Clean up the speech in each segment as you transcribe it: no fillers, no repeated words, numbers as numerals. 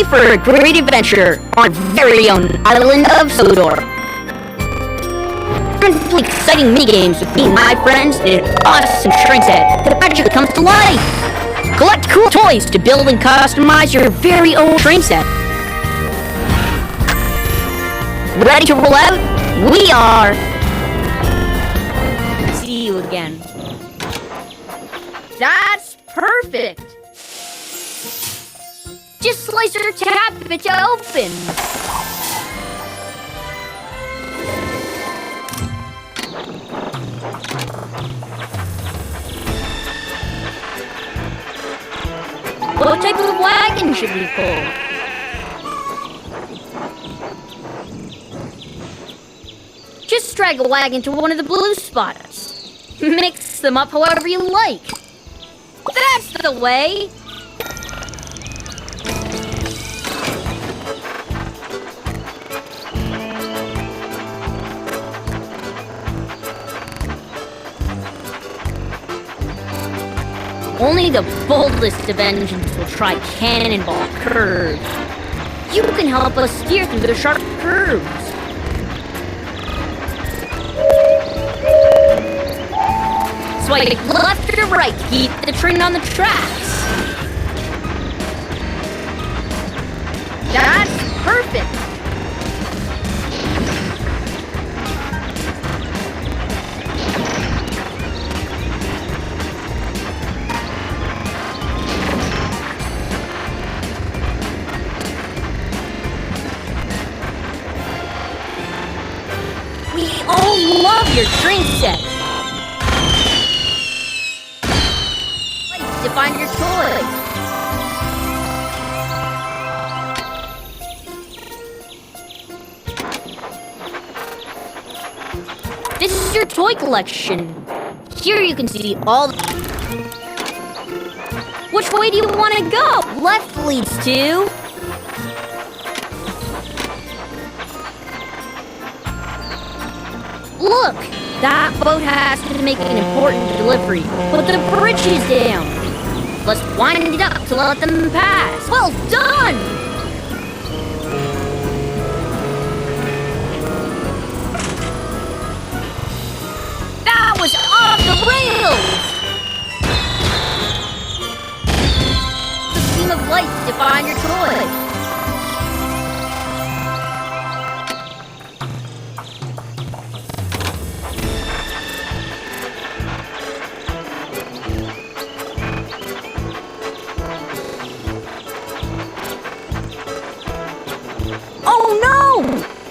ready for a great adventure on our very own island of Sodor. Play exciting minigames with me and my friends in an awesome train set that magically comes to life. Collect cool toys to build and customize your very own train set. Ready to roll out? We are! See you again. That's perfect! Just slice or tap it to open. What type of wagon should we pull? Just drag a wagon to one of the blue spots. Mix them up however you like. That's the way! Only the boldest of engines will try cannonball curves. You can help us steer through the sharp curves. Swipe left or right to keep the train on the tracks. That's perfect. We all love your train set. To find your toy. This is your toy collection. Here you can see all the... Which way do you want to go? Left leads to... Look! That boat has to make an important delivery, but the bridge is down. Let's wind it up to let them pass. Well done! That was off the rails! The beam of light to find your toy.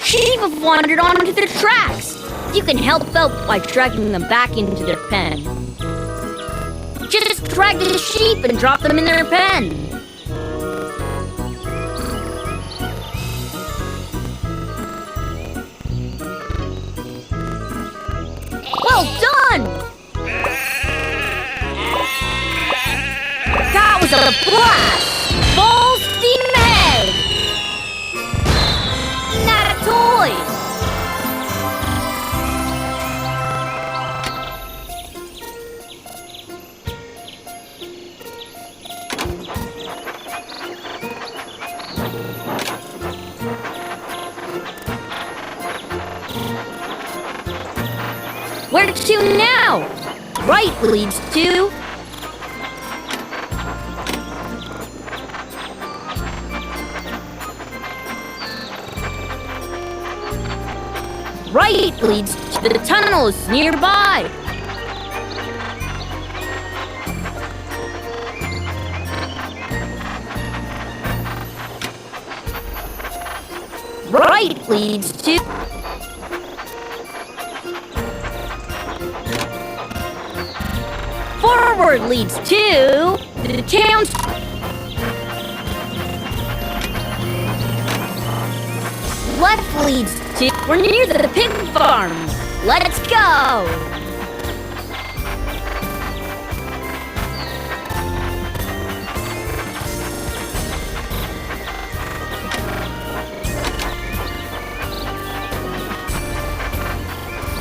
Sheep have wandered onto the tracks. You can help out by dragging them back into their pen. Just drag the sheep and drop them in their pen. Well done! That was a blast! Full steam ahead! Toys! Where to now? Right leads to... Right leads to the tunnels nearby. Right leads to... Forward leads to... the town's... Left leads to... We're near the pig farm. Let's go!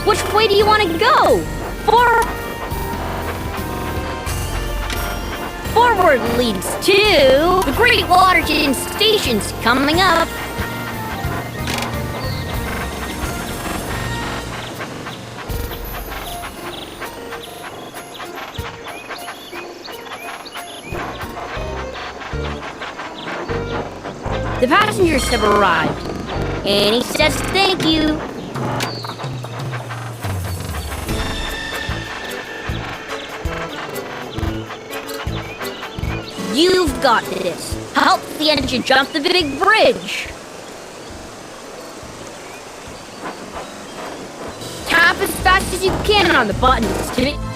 Which way do you want to go? forward leads to the Great Waterton Station's coming up. The passengers have arrived, and he says thank you. You've got this. Help the engine jump the big bridge. Tap as fast as you can on the buttons to